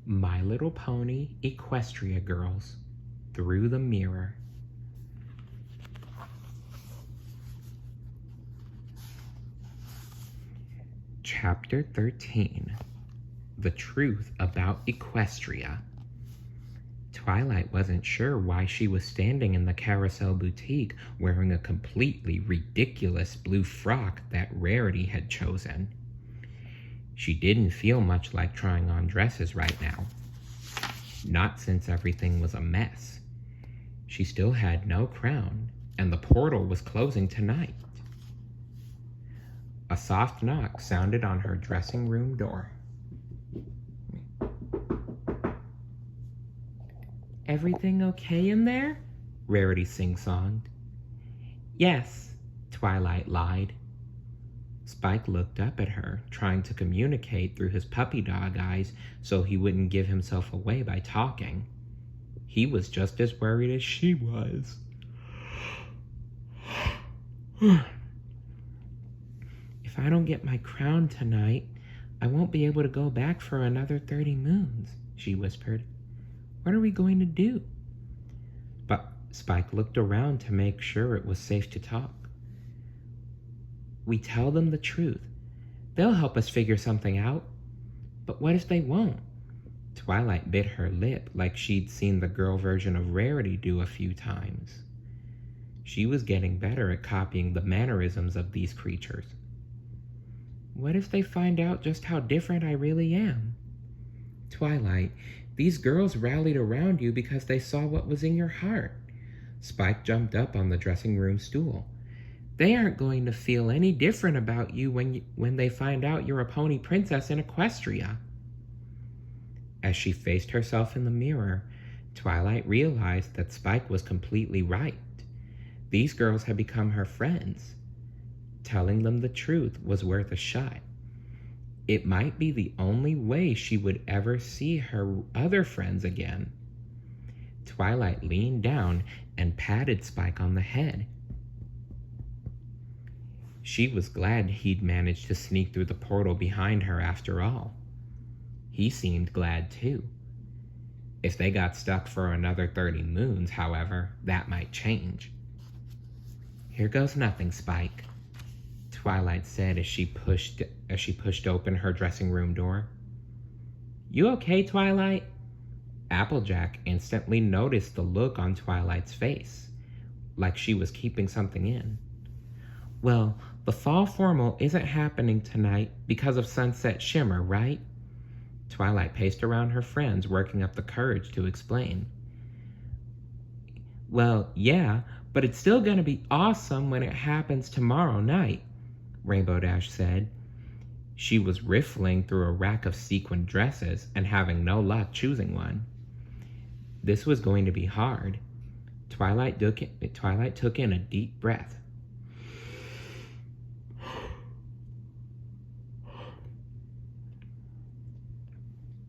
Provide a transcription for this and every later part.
My Little Pony Equestria Girls Through the Mirror. Chapter 13. The Truth About Equestria. Twilight wasn't sure why she was standing in the Carousel Boutique wearing a completely ridiculous blue frock that Rarity had chosen. She didn't feel much like trying on dresses right now. Not since everything was a mess. She still had no crown, and the portal was closing tonight. A soft knock sounded on her dressing room door. "Everything okay in there?" Rarity sing-songed. "Yes," Twilight lied. Spike looked up at her, trying to communicate through his puppy dog eyes so he wouldn't give himself away by talking. He was just as worried as she was. "If I don't get my crown tonight, I won't be able to go back for another 30 moons, she whispered. "What are we going to do?" But Spike looked around to make sure it was safe to talk. "We tell them the truth. They'll help us figure something out. But what if they won't?" Twilight bit her lip like she'd seen the girl version of Rarity do a few times. She was getting better at copying the mannerisms of these creatures. "What if they find out just how different I really am?" "Twilight, these girls rallied around you because they saw what was in your heart." Spike jumped up on the dressing room stool. "They aren't going to feel any different about you when they find out you're a pony princess in Equestria." As she faced herself in the mirror, Twilight realized that Spike was completely right. These girls had become her friends. Telling them the truth was worth a shot. It might be the only way she would ever see her other friends again. Twilight leaned down and patted Spike on the head. She was glad he'd managed to sneak through the portal behind her after all. He seemed glad too. If they got stuck for another 30 moons, however, that might change. "Here goes nothing, Spike," Twilight said as she pushed open her dressing room door. "You okay, Twilight?" Applejack instantly noticed the look on Twilight's face, like she was keeping something in. "Well, the fall formal isn't happening tonight because of Sunset Shimmer, right?" Twilight paced around her friends, working up the courage to explain. "Well, yeah, but it's still going to be awesome when it happens tomorrow night," Rainbow Dash said. She was riffling through a rack of sequined dresses and having no luck choosing one. This was going to be hard. Twilight took in a deep breath.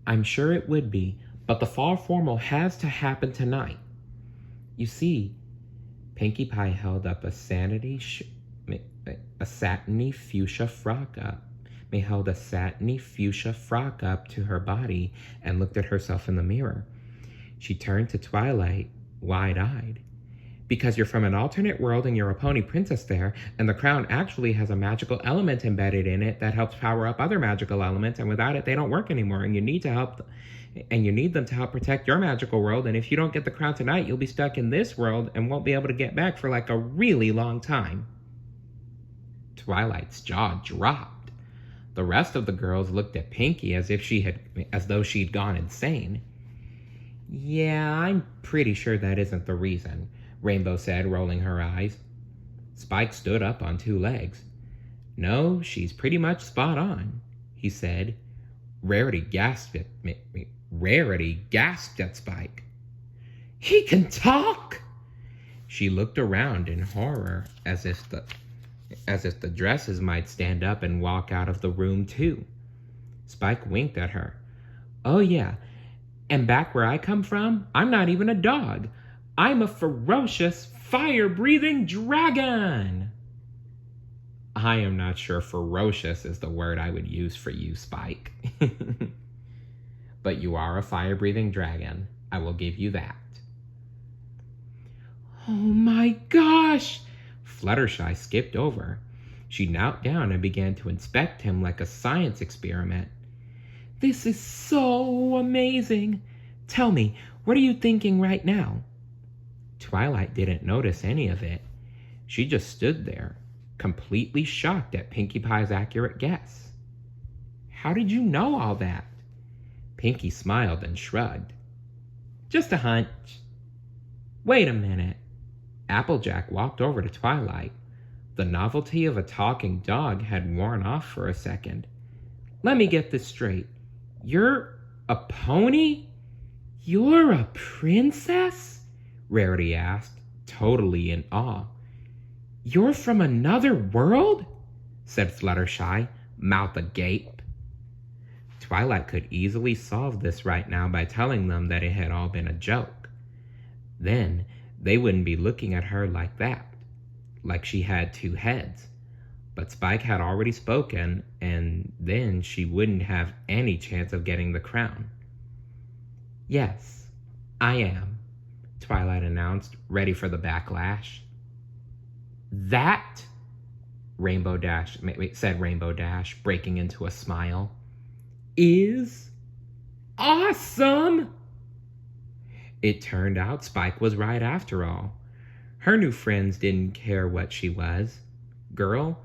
"I'm sure it would be, but the fall formal has to happen tonight. You see," Pinkie Pie held up a satiny fuchsia frock up to her body and looked at herself in the mirror. She turned to Twilight, wide-eyed. "Because you're from an alternate world and you're a pony princess there, and the crown actually has a magical element embedded in it that helps power up other magical elements, and without it they don't work anymore, and you need them to help protect your magical world, and if you don't get the crown tonight, you'll be stuck in this world and won't be able to get back for like a really long time." Twilight's jaw dropped. The rest of the girls looked at Pinkie as though she'd gone insane. "Yeah, I'm pretty sure that isn't the reason," Rainbow said, rolling her eyes. Spike stood up on 2 legs. "No, she's pretty much spot on," he said. Rarity gasped at Spike. "He can talk!" She looked around in horror as if the dresses might stand up and walk out of the room too. Spike winked at her. "Oh yeah, and back where I come from, I'm not even a dog. I'm a ferocious, fire-breathing dragon!" "I am not sure ferocious is the word I would use for you, Spike." but you are a fire-breathing dragon. I will give you that. Oh my gosh! Fluttershy skipped over. She knelt down and began to inspect him like a science experiment. This is so amazing! Tell me, what are you thinking right now? Twilight didn't notice any of it. She just stood there, completely shocked at Pinkie Pie's accurate guess. How did you know all that? Pinkie smiled and shrugged. Just a hunch. Wait a minute. Applejack walked over to Twilight. The novelty of a talking dog had worn off for a second. Let me get this straight. You're a pony? You're a princess? Rarity asked, totally in awe. You're from another world? Said Fluttershy, mouth agape. Twilight could easily solve this right now by telling them that it had all been a joke. Then they wouldn't be looking at her like that, like she had two heads. But Spike had already spoken, and then she wouldn't have any chance of getting the crown. Yes, I am, Twilight announced, ready for the backlash. That, said Rainbow Dash, breaking into a smile, is awesome! It turned out Spike was right after all. Her new friends didn't care what she was. Girl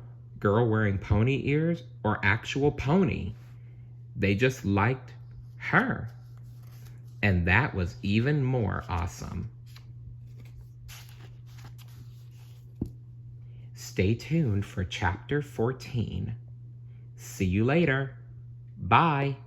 wearing pony ears, or actual pony. They just liked her. And that was even more awesome. Stay tuned for Chapter 14. See you later. Bye.